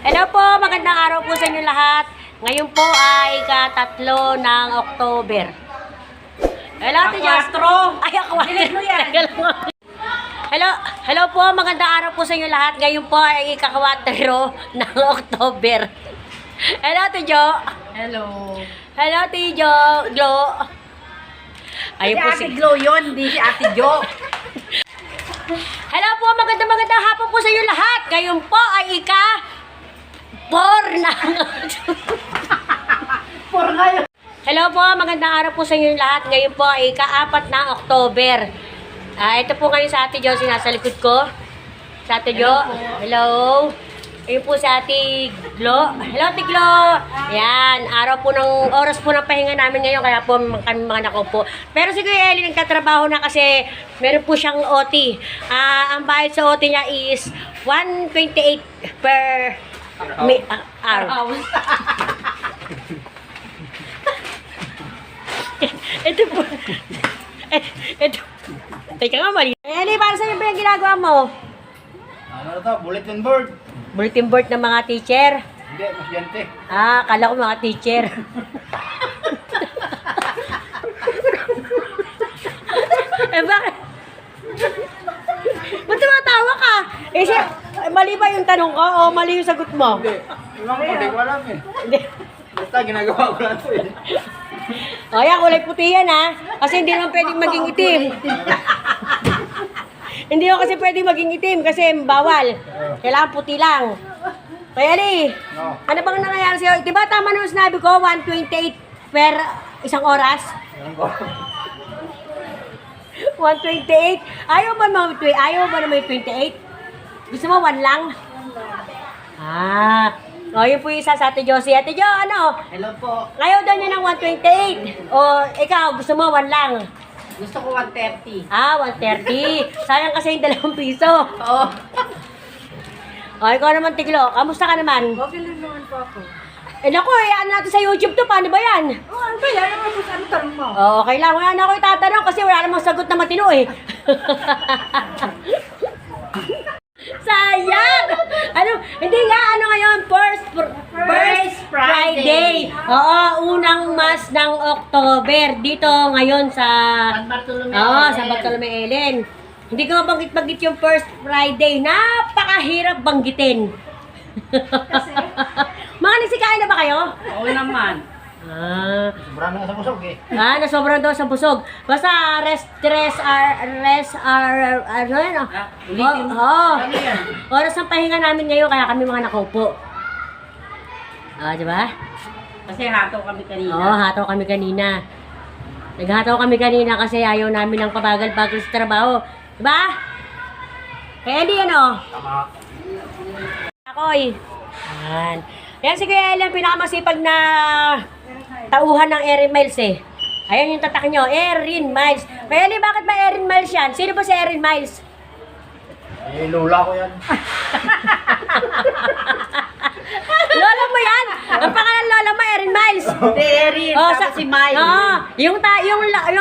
Hello po, magandang araw po sa inyo lahat. Ngayon po ay ika-3 ng October. Hello, Ate Jastro. Ay, ako. Hello po, magandang araw po sa inyo lahat. Ngayon po ay ika-4 ng October. Hello, Ate Jo. Hello. Hello, Ate Jo. Glo. Ayun po Si Ate Glo yun, hindi si Ate Jo. Hello po, magandang hapon po sa inyo lahat. Ngayon po ay ika-4 ng Por ngayon. Hello po, magandang araw po sa inyo lahat. Ngayon po ay ika-4 ng October. Ito po ngayon sa Ate Jo, sinasa likod ko. Sa Ate Jo. Hello. Ayun po sa Ate Glo. Hello, Ate Glo. Ayan, araw po ng oras po ng pahinga namin ngayon, kaya po kami mga nakaupo. Pero si Kuya Eli nagtatrabaho na kasi meron po siyang OT. Ang bayad sa OT niya is 128 per hour. Ito po. Ito. Teka nga, mali. Eli, para sa'yo ba yung ginagawa mo? Ano to? Bulletin board? Bulletin board ng mga teacher. Hindi, masyente. Kala ko mga teacher. Bakit? Ba't tumatawa ka? Mali ba yung tanong ko o mali yung sagot mo? Hindi. Hindi ko alam eh. Hindi. Basta ginagawa ko lang to eh. O yan, kulay puti yan Kasi hindi naman pwedeng maging itim. Hindi ko kasi pwedeng maging itim kasi bawal. Kailangan puti lang. Kaya Ali, ano bang nangyayari sa'yo? Diba tama nung sinabi ko, 128 per isang oras? 128? Ayaw ba naman yung 28? Gusto mo 1 lang? Yun po yung isa sa Ate Josie. Ate Jo, ano? Hello po. Ayaw daw niya ng 128. O, ikaw, gusto mo 1 lang? Gusto ko 130. 130. Sayang kasi yung 2 piso. Oo. Ikaw naman, Tiglo. Kamusta ka naman? Okay lang naman po ako. Naku, ano natin sa YouTube to? Paano ba yan? Ano ba yan? Ano tanong mo? Okay lang. Wala na ako itatanong kasi wala namang sagot na matino eh. Sayang! Hindi nga, ngayon? First Friday. Oo, unang mas ng October. Dito ngayon sa San Bartolome. San Bartolome Ellen. Hindi ko mabanggit-banggit yung first Friday. Napakahirap banggitin. Mga nagsikain na ba kayo? Oo naman. Sobrang na sa busog eh. Nasobrang daw sa busog. Basta ano yan? Ulitin mo. Ano yan? Oras ng pahinga namin ngayon, kaya kami mga nakaupo. Diba? Kasi hataw kami kanina. Hataw kami kanina. Naghataw kami kanina kasi ayaw namin ng pabagal-bagal sa trabaho. Diba? Kaya di Tama. Akoy. Yan si Kuya Eli ang pinakamasipag na tauhan ng Erin Miles eh. Ayan yung tatak nyo, Erin Miles. Kuya Eli, bakit ba Erin Miles yan? Sino ba si Erin Miles? Eh, lola ko yan. Lola mo yan? Ang pangalan lola mo, Erin Miles. Erin, tapos si Miles. Yung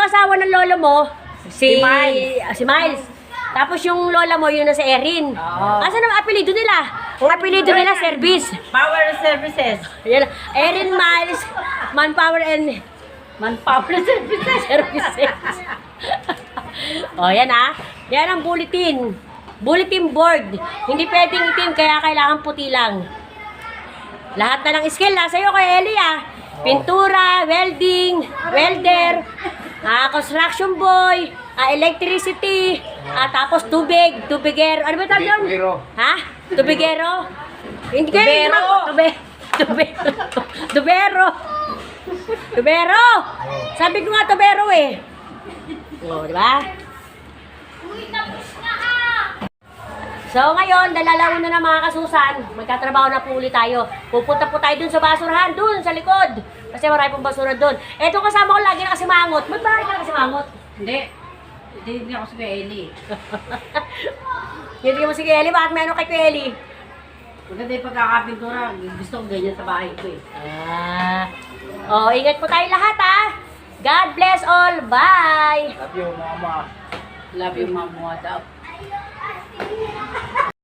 asawa ng lola mo, si Miles. si Miles. Tapos yung lola mo, yun na si Erin. Asan ang apelido nila? Ang apelido nila, Service. Power Services. Yan, Erin Miles, Manpower Services. Services. Yan Yan ang bulletin. Bulletin board. Hindi pwedeng itim, kaya kailangan puti lang. Lahat na ng skill sa'yo kay Eli Pintura, welding, welder, construction boy, electricity, tapos tubigero. Ano ba tawag yun? Tubigero. Tubigero? Hindi kayo. Tubero. Sabi ko nga tubero eh. Diba? So ngayon, dalalauna na mga kasusan, magtatrabaho na po ulit tayo. Pupunta po tayo dun sa basurahan, dun sa likod. Kasi marami pong basura dun. Eto kasama ko lagi na kasimangot. Ba't marami ka kasimangot? Hindi ako si Kuya Eli. Hindi mo si Kuya Eli, bakit may ano kay Kuya Eli? Maganda yung pagkakapintura. Gusto ko ganyan sa bahay ko eh. Ingat po tayo lahat God bless all. Bye! Love you, mama. Love you, mama.